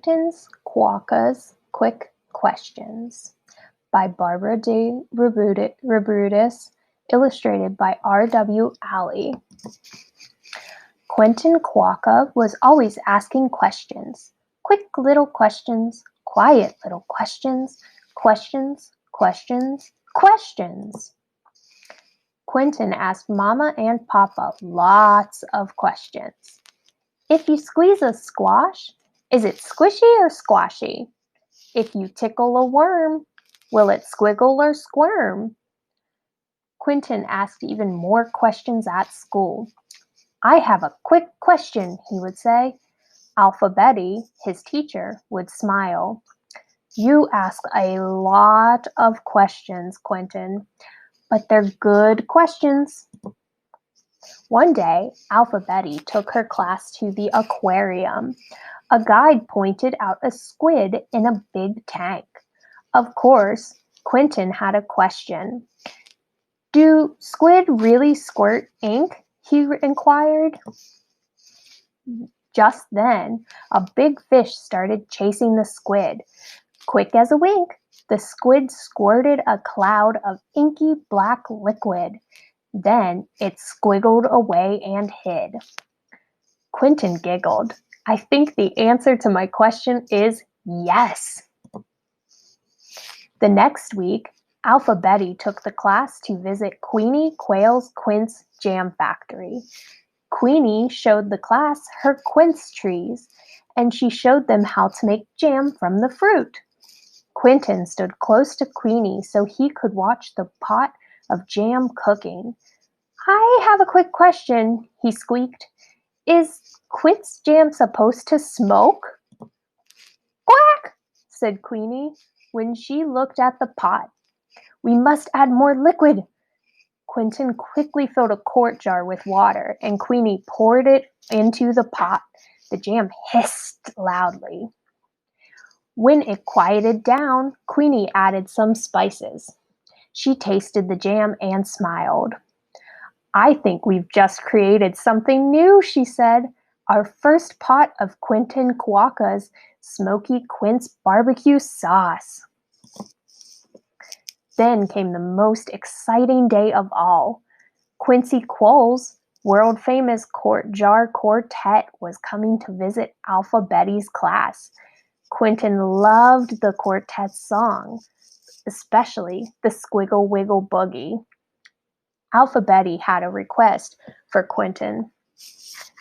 Quentin Quokka's Quick Questions by Barbara deRubertis, illustrated by R.W. Alley. Quentin Quokka was always asking questions. Quick little questions, quiet little questions, questions, questions, questions. Quentin asked Mama and Papa lots of questions. If you squeeze a squash, is it squishy or squashy? If you tickle a worm, will it squiggle or squirm? Quentin asked even more questions at school. I have a quick question, he would say. Betty, his teacher, would smile. You ask a lot of questions, Quentin, but they're good questions. One day, Betty took her class to the aquarium. A guide pointed out a squid in a big tank. Of course, Quentin had a question. Do squid really squirt ink? He inquired. Just then, a big fish started chasing the squid. Quick as a wink, the squid squirted a cloud of inky black liquid. Then it squiggled away and hid. Quentin giggled. I think the answer to my question is yes. The next week, Betty took the class to visit Queenie Quayle's quince jam factory. Queenie showed the class her quince trees, and she showed them how to make jam from the fruit. Quentin stood close to Queenie so he could watch the pot of jam cooking. I have a quick question, he squeaked. Is quince jam supposed to smoke? Quack, said Queenie when she looked at the pot. We must add more liquid. Quentin quickly filled a quart jar with water, and Queenie poured it into the pot. The jam hissed loudly. When it quieted down, Queenie added some spices. She tasted the jam and smiled. I think we've just created something new, she said. Our first pot of Quentin Quokka's smoky quince barbecue sauce. Then came the most exciting day of all. Quincy Quoll's world-famous jar quartet was coming to visit Betty's class. Quentin loved the quartet's song, especially the Squiggle Wiggle Boogie. Betty had a request for Quentin.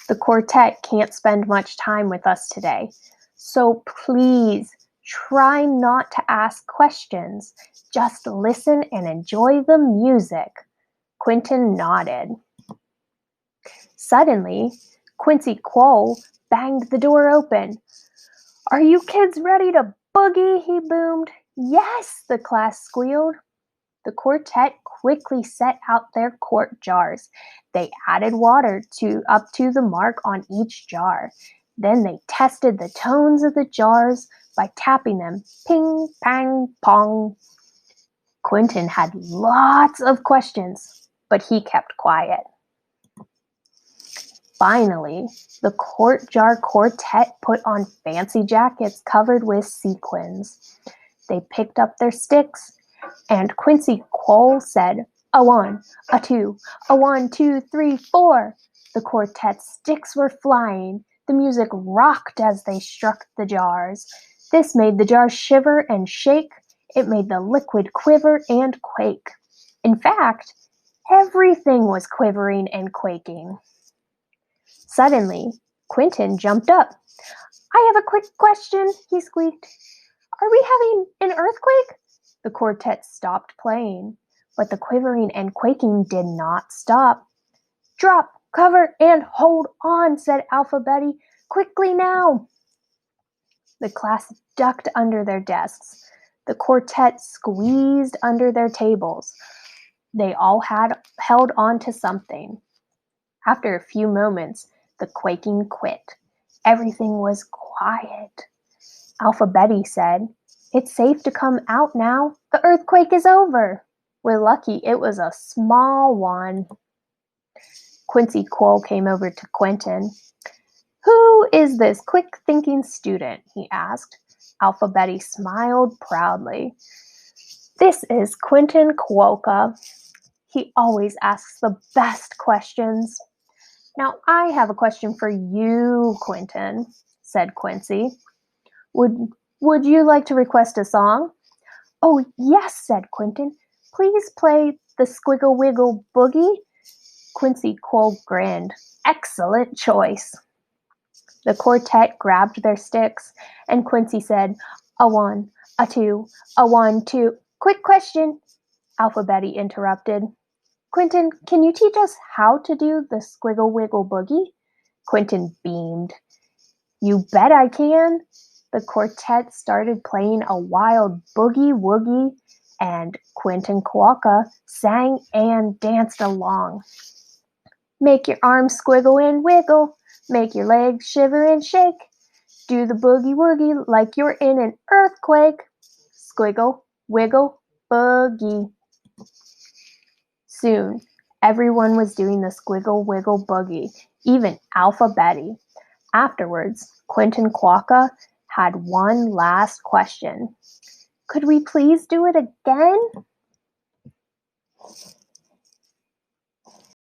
The quartet can't spend much time with us today, so please try not to ask questions. Just listen and enjoy the music. Quentin nodded. Suddenly, Quincy Quoll banged the door open. Are you kids ready to boogie? He boomed. Yes, the class squealed. The quartet quickly set out their quart jars. They added water up to the mark on each jar. Then they tested the tones of the jars by tapping them ping, pang, pong. Quentin had lots of questions, but he kept quiet. Finally, the quart jar quartet put on fancy jackets covered with sequins. They picked up their sticks, and Quincy Quoll said, a 1, a 2, a 1, 2, 3, 4. The quartet's sticks were flying. The music rocked as they struck the jars. This made the jars shiver and shake. It made the liquid quiver and quake. In fact, everything was quivering and quaking. Suddenly, Quentin jumped up. I have a quick question, he squeaked. Are we having an earthquake? The quartet stopped playing, but the quivering and quaking did not stop. Drop, cover, and hold on, said Betty. Quickly now. The class ducked under their desks. The quartet squeezed under their tables. They all had held on to something. After a few moments, the quaking quit. Everything was quiet. Betty said, It's safe to come out now. The earthquake is over. We're lucky it was a small one. Quincy Quoll came over to Quentin. Who is this quick-thinking student? He asked. Betty smiled proudly. This is Quentin Quokka. He always asks the best questions. Now I have a question for you, Quentin, said Quincy. Would you like to request a song? Oh, yes, said Quentin. Please play the Squiggle Wiggle Boogie. Quincy Quoll grinned. Excellent choice. The quartet grabbed their sticks, and Quincy said, a 1, a 2, a 1, 2. Quick question, Betty interrupted. Quentin, can you teach us how to do the Squiggle Wiggle Boogie? Quentin beamed. You bet I can. The quartet started playing a wild boogie woogie, and Quentin Quokka sang and danced along. Make your arms squiggle and wiggle, make your legs shiver and shake. Do the boogie woogie like you're in an earthquake. Squiggle, wiggle, boogie. Soon, everyone was doing the Squiggle Wiggle Boogie, even Betty. Afterwards, Quentin Quokka had one last question. Could we please do it again?